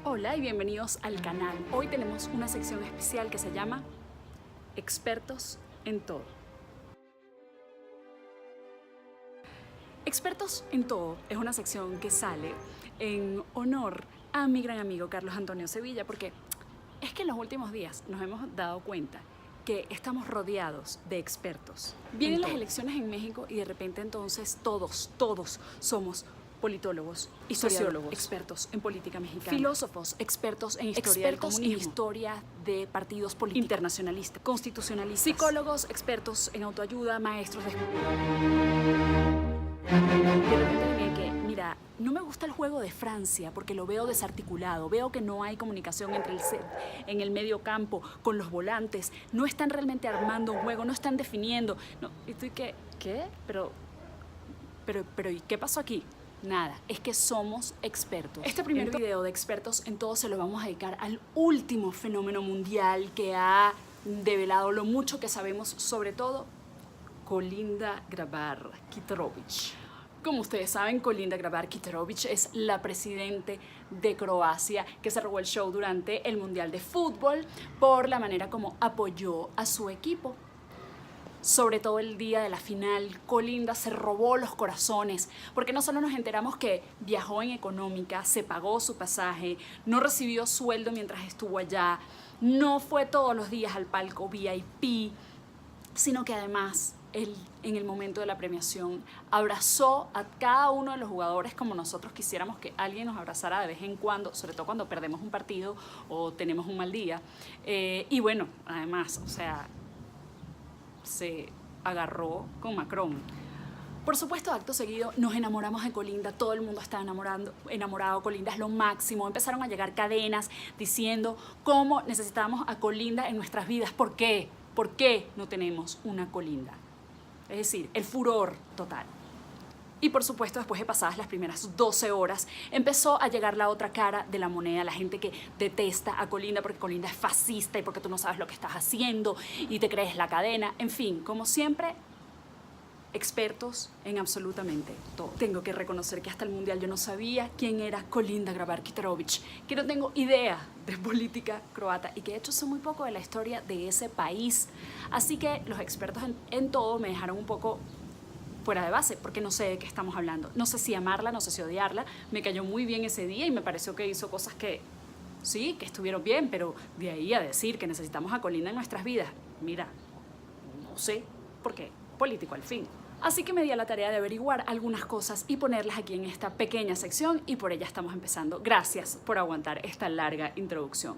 Hola y bienvenidos al canal. Hoy tenemos una sección especial que se llama Expertos en Todo. Expertos en Todo es una sección que sale en honor a mi gran amigo Carlos Antonio Sevilla, porque es que en los últimos días nos hemos dado cuenta que estamos rodeados de expertos. Vienen las elecciones en México y de repente entonces todos somos politólogos y sociólogos, expertos en política mexicana, filósofos, expertos en historia del comunismo, en historia de partidos políticos, internacionalistas, constitucionalistas, psicólogos, expertos en autoayuda, maestros de repente que, mira, no me gusta el juego de Francia porque lo veo desarticulado, veo que no hay comunicación entre en el medio campo con los volantes, no están realmente armando un juego, no están definiendo. No, y tú, ¿qué? Pero, ¿y qué pasó aquí? Nada, es que somos expertos. Este primer video de Expertos en Todo se lo vamos a dedicar al último fenómeno mundial que ha develado lo mucho que sabemos, sobre todo Kolinda Grabar-Kitarović. Como ustedes saben, Kolinda Grabar-Kitarović es la presidente de Croacia que se robó el show durante el Mundial de Fútbol por la manera como apoyó a su equipo. Sobre todo el día de la final, Kolinda se robó los corazones, porque no solo nos enteramos que viajó en económica, se pagó su pasaje, no recibió sueldo mientras estuvo allá, no fue todos los días al palco VIP, sino que además en el momento de la premiación abrazó a cada uno de los jugadores como nosotros quisiéramos que alguien nos abrazara de vez en cuando, sobre todo cuando perdemos un partido o tenemos un mal día. Y bueno, además, o sea, se agarró con Macron. Por supuesto, acto seguido nos enamoramos de Kolinda, todo el mundo está enamorado, Kolinda es lo máximo. Empezaron a llegar cadenas diciendo cómo necesitábamos a Kolinda en nuestras vidas. ¿Por qué? ¿Por qué no tenemos una Kolinda? Es decir, el furor total. Y por supuesto, después de pasadas las primeras 12 horas, empezó a llegar la otra cara de la moneda, la gente que detesta a Kolinda porque Kolinda es fascista y porque tú no sabes lo que estás haciendo y te crees la cadena. En fin, como siempre, expertos en absolutamente todo. Tengo que reconocer que hasta el Mundial yo no sabía quién era Kolinda Grabar-Kitarović, que no tengo idea de política croata y que de hecho sé muy poco de la historia de ese país. Así que los expertos en todo me dejaron un poco fuera de base, porque no sé de qué estamos hablando. No sé si amarla, no sé si odiarla. Me cayó muy bien ese día y me pareció que hizo cosas que sí, que estuvieron bien, pero de ahí a decir que necesitamos a Kolinda en nuestras vidas, mira, no sé, porque político al fin. Así que me di a la tarea de averiguar algunas cosas y ponerlas aquí en esta pequeña sección y por ella estamos empezando. Gracias por aguantar esta larga introducción.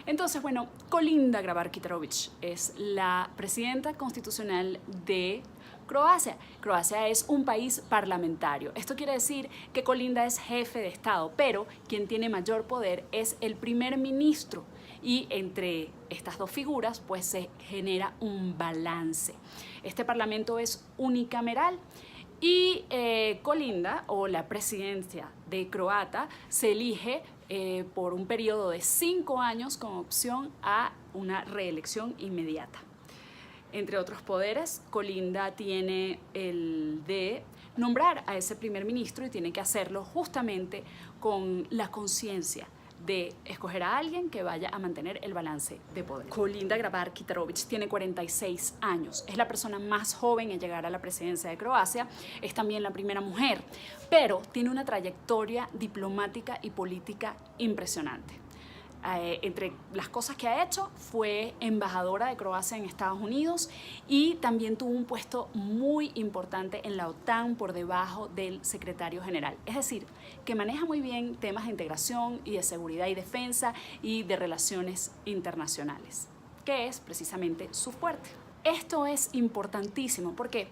Entonces, bueno, Kolinda Grabar-Kitarović es la presidenta constitucional de Croacia. Croacia es un país parlamentario. Esto quiere decir que Kolinda es jefe de Estado, pero quien tiene mayor poder es el primer ministro. Y entre estas dos figuras pues se genera un balance. Este parlamento es unicameral y Kolinda, o la presidencia de Croata, se elige por un periodo de 5 años con opción a una reelección inmediata. Entre otros poderes, Kolinda tiene el de nombrar a ese primer ministro y tiene que hacerlo justamente con la conciencia de escoger a alguien que vaya a mantener el balance de poder. Kolinda Grabar-Kitarović tiene 46 años, es la persona más joven en llegar a la presidencia de Croacia, es también la primera mujer, pero tiene una trayectoria diplomática y política impresionante. Entre las cosas que ha hecho fue embajadora de Croacia en Estados Unidos y también tuvo un puesto muy importante en la OTAN por debajo del secretario general. Es decir, que maneja muy bien temas de integración y de seguridad y defensa y de relaciones internacionales, que es precisamente su fuerte. Esto es importantísimo. ¿Por qué?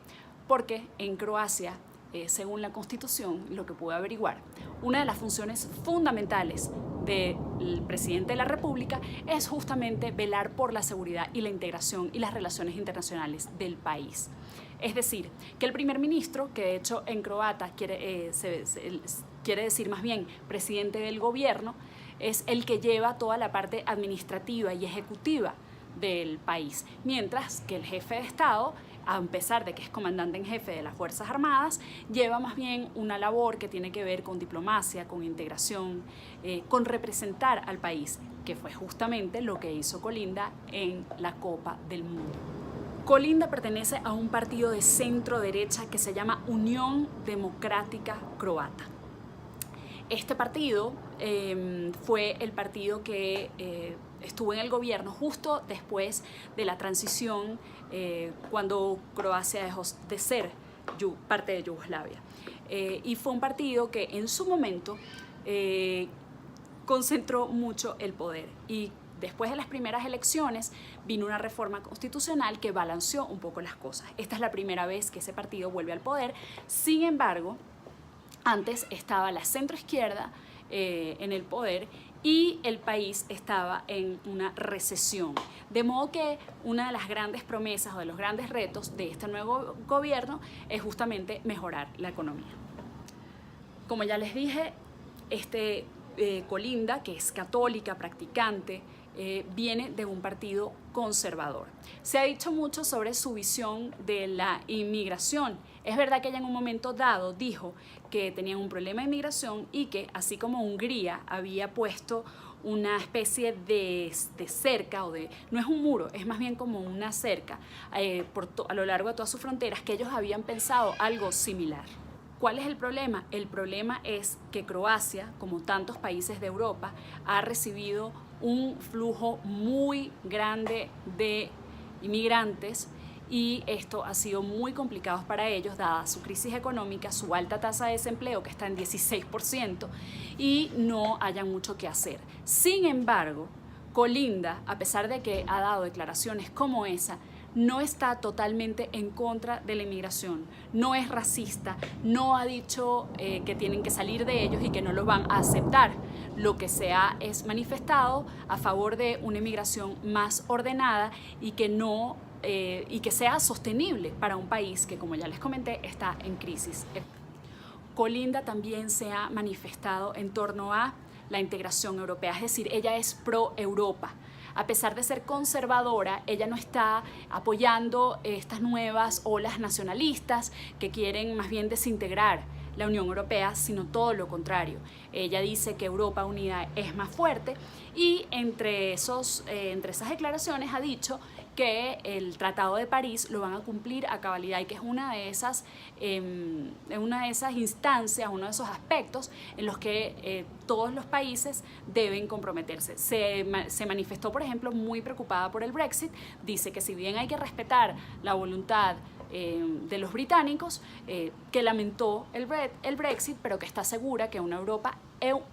Porque en Croacia, según la Constitución, lo que pude averiguar, una de las funciones fundamentales del presidente de la República es justamente velar por la seguridad y la integración y las relaciones internacionales del país. Es decir, que el primer ministro, que de hecho en croata quiere decir más bien presidente del gobierno, es el que lleva toda la parte administrativa y ejecutiva del país, mientras que el jefe de Estado a pesar de que es comandante en jefe de las Fuerzas Armadas, lleva más bien una labor que tiene que ver con diplomacia, con integración, con representar al país, que fue justamente lo que hizo Kolinda en la Copa del Mundo. Kolinda pertenece a un partido de centro derecha que se llama Unión Democrática Croata. Este partido fue el partido que estuvo en el gobierno justo después de la transición, cuando Croacia dejó de ser parte de Yugoslavia. Y fue un partido que en su momento concentró mucho el poder. Y después de las primeras elecciones vino una reforma constitucional que balanceó un poco las cosas. Esta es la primera vez que ese partido vuelve al poder. Sin embargo, antes estaba la centroizquierda en el poder y el país estaba en una recesión. De modo que una de las grandes promesas o de los grandes retos de este nuevo gobierno es justamente mejorar la economía. Como ya les dije, Kolinda, que es católica, practicante, viene de un partido conservador. Se ha dicho mucho sobre su visión de la inmigración. Es verdad que ella en un momento dado dijo que tenían un problema de inmigración y que, así como Hungría había puesto una especie de cerca, no es un muro, es más bien como una cerca a lo largo de todas sus fronteras, que ellos habían pensado algo similar. ¿Cuál es el problema? El problema es que Croacia, como tantos países de Europa, ha recibido un flujo muy grande de inmigrantes y esto ha sido muy complicado para ellos, dada su crisis económica, su alta tasa de desempleo que está en 16% y no hayan mucho que hacer. Sin embargo, Kolinda, a pesar de que ha dado declaraciones como esa, no está totalmente en contra de la inmigración, no es racista, no ha dicho que tienen que salir de ellos y que no los van a aceptar. Lo que se ha es manifestado a favor de una inmigración más ordenada y que sea sostenible para un país que, como ya les comenté, está en crisis. Kolinda también se ha manifestado en torno a la integración europea, es decir, ella es pro-Europa. A pesar de ser conservadora, ella no está apoyando estas nuevas olas nacionalistas que quieren más bien desintegrar la Unión Europea, sino todo lo contrario. Ella dice que Europa unida es más fuerte y entre esas declaraciones ha dicho que el Tratado de París lo van a cumplir a cabalidad y que es una de esas instancias, uno de esos aspectos en los que todos los países deben comprometerse. Se manifestó, por ejemplo, muy preocupada por el Brexit. Dice que si bien hay que respetar la voluntad de los británicos, que lamentó el Brexit, pero que está segura que una Europa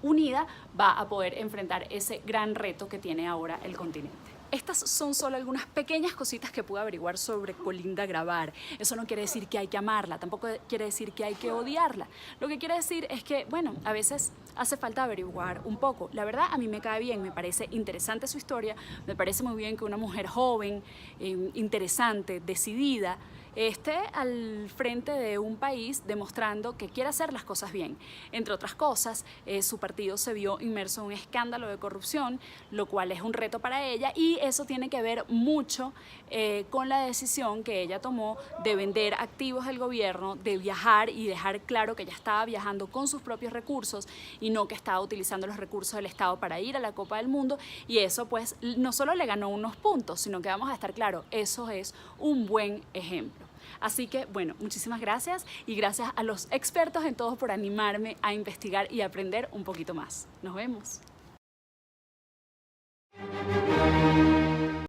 unida va a poder enfrentar ese gran reto que tiene ahora el continente. Estas son solo algunas pequeñas cositas que pude averiguar sobre Kolinda Grabar. Eso no quiere decir que hay que amarla, tampoco quiere decir que hay que odiarla. Lo que quiere decir es que, bueno, a veces hace falta averiguar un poco. La verdad, a mí me cae bien, me parece interesante su historia, me parece muy bien que una mujer joven, interesante, decidida, esté al frente de un país demostrando que quiere hacer las cosas bien. Entre otras cosas, su partido se vio inmerso en un escándalo de corrupción, lo cual es un reto para ella y eso tiene que ver mucho con la decisión que ella tomó de vender activos del gobierno, de viajar y dejar claro que ella estaba viajando con sus propios recursos y no que estaba utilizando los recursos del Estado para ir a la Copa del Mundo, y eso pues no solo le ganó unos puntos, sino que vamos a estar claros, eso es un buen ejemplo. Así que, bueno, muchísimas gracias y gracias a los expertos en todo por animarme a investigar y aprender un poquito más. Nos vemos.